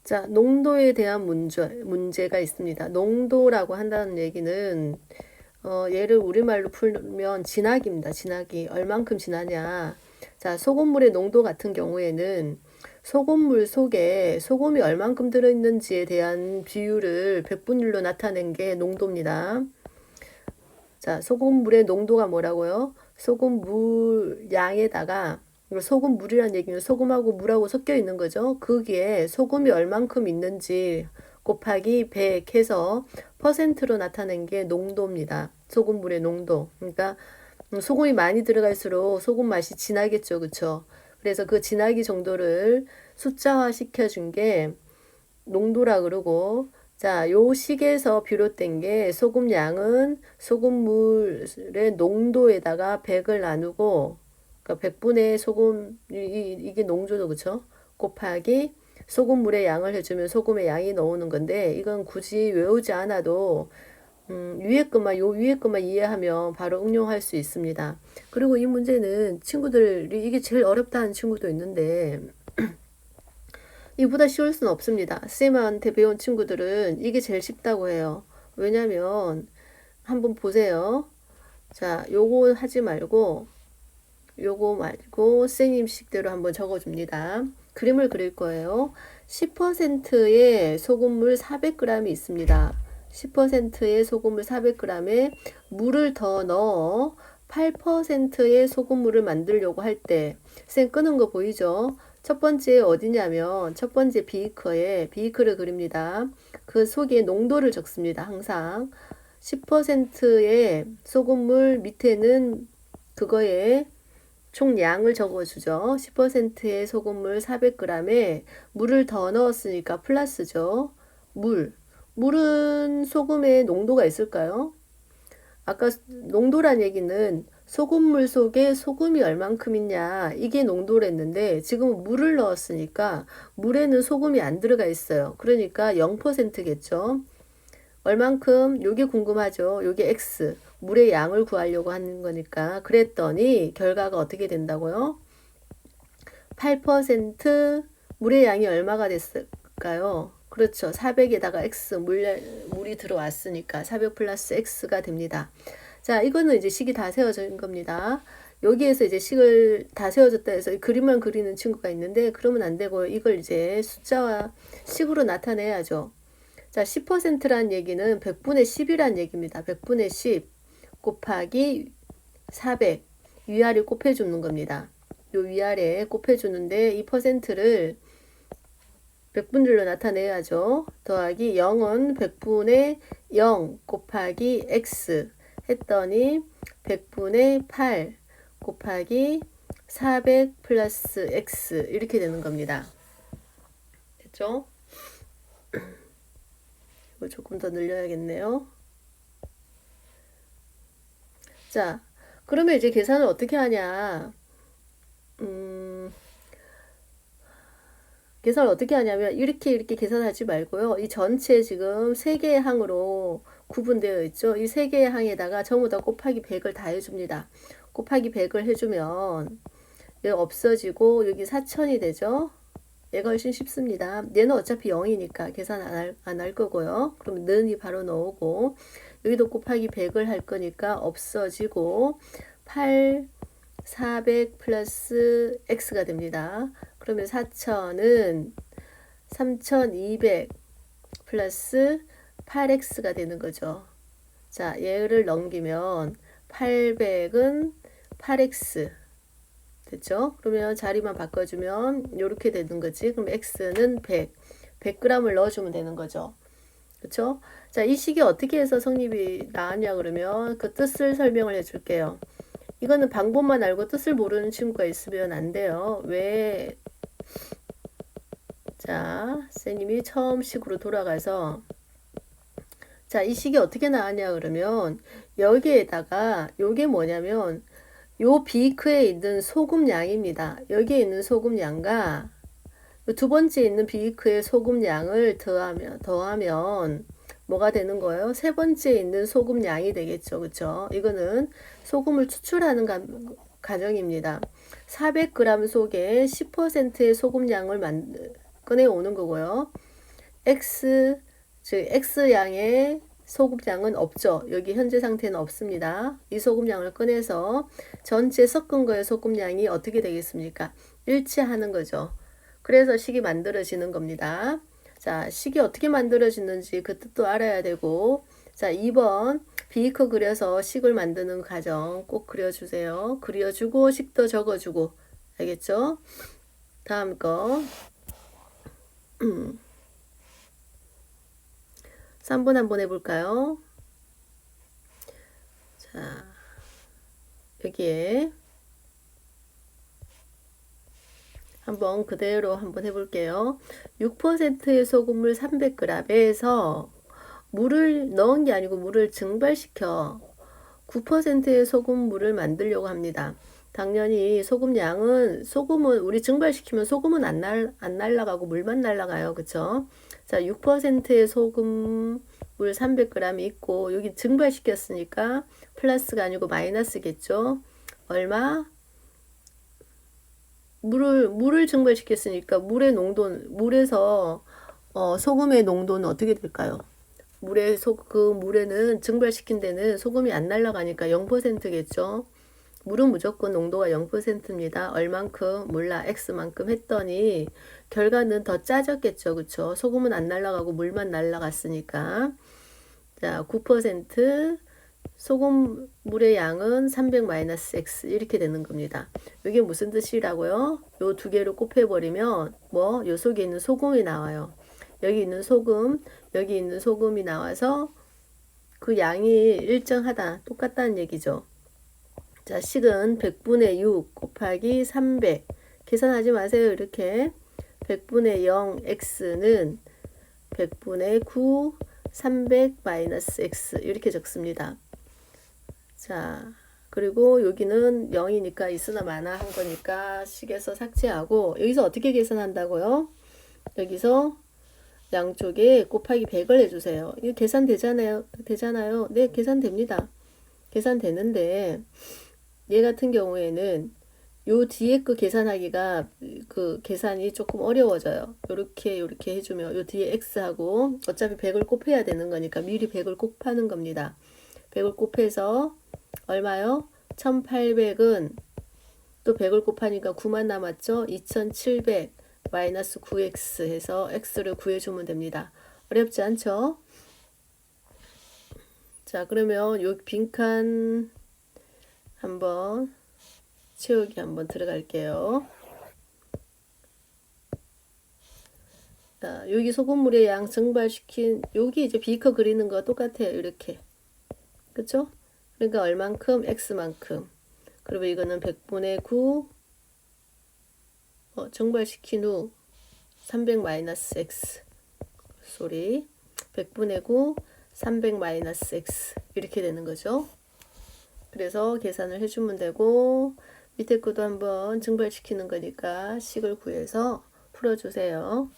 자, 농도에 대한 문제가 있습니다. 농도라고 한다는 얘기는 얘를 우리말로 풀면 진하기입니다. 진하기. 얼만큼 진하냐. 자, 소금물의 농도 같은 경우에는 소금물 속에 소금이 얼만큼 들어있는지에 대한 비율을 백분율로 나타낸 게 농도입니다. 자, 소금물의 농도가 뭐라고요? 소금물 양에다가 소금물이란 얘기는 소금하고 물하고 섞여 있는 거죠. 거기에 소금이 얼만큼 있는지 곱하기 100 해서 퍼센트로 나타낸 게 농도입니다. 소금물의 농도. 그러니까 소금이 많이 들어갈수록 소금 맛이 진하겠죠. 그쵸? 그래서 그 진하기 정도를 숫자화 시켜준 게 농도라 그러고, 자, 요 식에서 비롯된 게 소금 양은 소금물의 농도에다가 100을 나누고, 그러니까 100분의 소금, 이게 농도죠, 그쵸? 곱하기 소금물의 양을 해주면 소금의 양이 나오는 건데, 이건 굳이 외우지 않아도, 요 위에 것만 이해하면 바로 응용할 수 있습니다. 그리고 이 문제는 친구들이 이게 제일 어렵다는 친구도 있는데, 이보다 쉬울 수는 없습니다. 쌤한테 배운 친구들은 이게 제일 쉽다고 해요. 왜냐면 한번 보세요. 자, 요거 말고 쌤님 식대로 한번 적어줍니다. 그림을 그릴 거예요. 10%의 소금물 400g이 있습니다. 10%의 소금물 400g에 물을 더 넣어 8%의 소금물을 만들려고 할 때, 쌤 끄는 거 보이죠? 첫 번째 어디냐면 첫 번째 비이크를 그립니다. 그 속에 농도를 적습니다. 항상 10%의 소금물 밑에는 그거에 총량을 적어주죠. 10%의 소금물 400g에 물을 더 넣었으니까 플러스죠. 물은 소금에 농도가 있을까요? 아까 농도란 얘기는 소금물 속에 소금이 얼만큼 있냐, 이게 농도랬는데 지금 물을 넣었으니까 물에는 소금이 안 들어가 있어요. 그러니까 0%겠죠. 얼만큼? 요게 궁금하죠. 요게 X. 물의 양을 구하려고 하는 거니까. 그랬더니 결과가 어떻게 된다고요? 8% 물의 양이 얼마가 됐을까요? 그렇죠. 400에다가 X, 물이 들어왔으니까 400 플러스 X가 됩니다. 자, 이거는 이제 식이 다 세워진 겁니다. 여기에서 이제 식을 다 세워졌다 해서 그림만 그리는 친구가 있는데, 그러면 안 되고요. 이걸 이제 숫자와 식으로 나타내야죠. 자, 10%란 얘기는 100분의 10이란 얘기입니다. 100분의 10 곱하기 400 위아래 곱해주는 겁니다. 요 위아래에 곱해주는데 이 퍼센트를 100분율로 나타내야죠. 더하기 0은 100분의 0 곱하기 x 했더니 100분의 8 곱하기 400 플러스 x 이렇게 되는 겁니다. 됐죠? 이거 조금 더 늘려야겠네요. 자, 그러면 이제 계산을 어떻게 하냐? 계산을 어떻게 하냐면 이렇게 계산하지 말고요. 이 전체 지금 3개의 항으로 구분되어 있죠. 이 3개의 항에다가 전부 다 곱하기 100을 다 해줍니다. 곱하기 100을 해주면 여기 없어지고 여기 4000이 되죠. 얘가 훨씬 쉽습니다. 얘는 어차피 0이니까 계산 안 할 거고요. 그럼 는이 바로 나오고 여기도 곱하기 100을 할 거니까 없어지고 8, 400 플러스 x가 됩니다. 그러면 4000은 3200 플러스 8x가 되는 거죠. 자, 얘를 넘기면 800은 8x 됐죠? 그러면 자리만 바꿔주면 이렇게 되는 거지. 그럼 x는 100g을 넣어주면 되는 거죠. 그렇죠? 자, 이 식이 어떻게 해서 성립이 나왔냐 그러면 그 뜻을 설명을 해줄게요. 이거는 방법만 알고 뜻을 모르는 친구가 있으면 안 돼요. 왜? 자, 선생님이 처음 식으로 돌아가서 자, 이 식이 어떻게 나왔냐 그러면 여기에다가 요게 뭐냐면 요 비크에 있는 소금 양입니다. 여기에 있는 소금 양과 두 번째 있는 비크의 소금 양을 더하면 뭐가 되는 거예요? 세 번째 있는 소금 양이 되겠죠. 그쵸? 이거는 소금을 추출하는 과정입니다. 400g 속에 10%의 소금 양을 꺼내 오는 거고요. X, 즉 X양의 소금량은 없죠. 여기 현재 상태는 없습니다. 이 소금량을 꺼내서 전체 섞은 거의 소금량이 어떻게 되겠습니까? 일치하는 거죠. 그래서 식이 만들어지는 겁니다. 자, 식이 어떻게 만들어지는지 그 뜻도 알아야 되고, 자, 2번 비커 그려서 식을 만드는 과정 꼭 그려주세요. 그려주고 식도 적어주고, 알겠죠? 다음 거 3번 한번 해볼까요? 자, 여기에 한번 그대로 한번 해볼게요. 6%의 소금물 300g에서 물을 넣은 게 아니고 물을 증발시켜 9%의 소금물을 만들려고 합니다. 당연히 소금은 우리 증발시키면 소금은 안 날아가고 물만 날아가요. 그쵸? 자, 6%의 소금물 300g이 있고 여기 증발시켰으니까 플러스가 아니고 마이너스겠죠? 얼마? 물을 증발시켰으니까 물에서 소금의 농도는 어떻게 될까요? 그 물에는 증발시킨 데는 소금이 안 날아가니까 0%겠죠. 물은 무조건 농도가 0%입니다. 얼만큼 몰라 X만큼 했더니 결과는 더 짜졌겠죠. 그쵸? 소금은 안 날아가고 물만 날아갔으니까. 자, 9% 소금물의 양은 300-X 이렇게 되는 겁니다. 이게 무슨 뜻이라고요? 요 두 개를 곱해버리면 요 속에 있는 소금이 나와요. 여기 있는 소금이 나와서 그 양이 일정하다, 똑같다는 얘기죠. 자, 식은 100분의 6 곱하기 300. 계산하지 마세요. 이렇게 100분의 0 x는 100분의 9 300-x 이렇게 적습니다. 자, 그리고 여기는 0이니까 있으나 마나 한 거니까 식에서 삭제하고 여기서 어떻게 계산한다고요? 여기서 양쪽에 곱하기 100을 해주세요. 이거 계산되잖아요. 네, 계산됩니다. 계산되는데 얘 같은 경우에는 요 뒤에 거 계산하기가 그 계산이 조금 어려워져요. 요렇게 해주면 요 뒤에 x하고 어차피 100을 곱해야 되는 거니까 미리 100을 곱하는 겁니다. 100을 곱해서 얼마요? 1800은 또 100을 곱하니까 9만 남았죠? 2700 마이너스 9x 해서 x를 구해주면 됩니다. 어렵지 않죠? 자, 그러면 요 빈칸 한번 채우기 한번 들어갈게요. 자, 여기 소금물의 양 증발시킨 여기 이제 비커 그리는 거 똑같아요. 이렇게. 그쵸? 그러니까 얼만큼? x만큼. 그리고 이거는 100분의 9 증발시킨 후 300-x 100분의 9 300-x 이렇게 되는 거죠. 그래서 계산을 해주면 되고 밑에 것도 한번 증발시키는 거니까 식을 구해서 풀어주세요.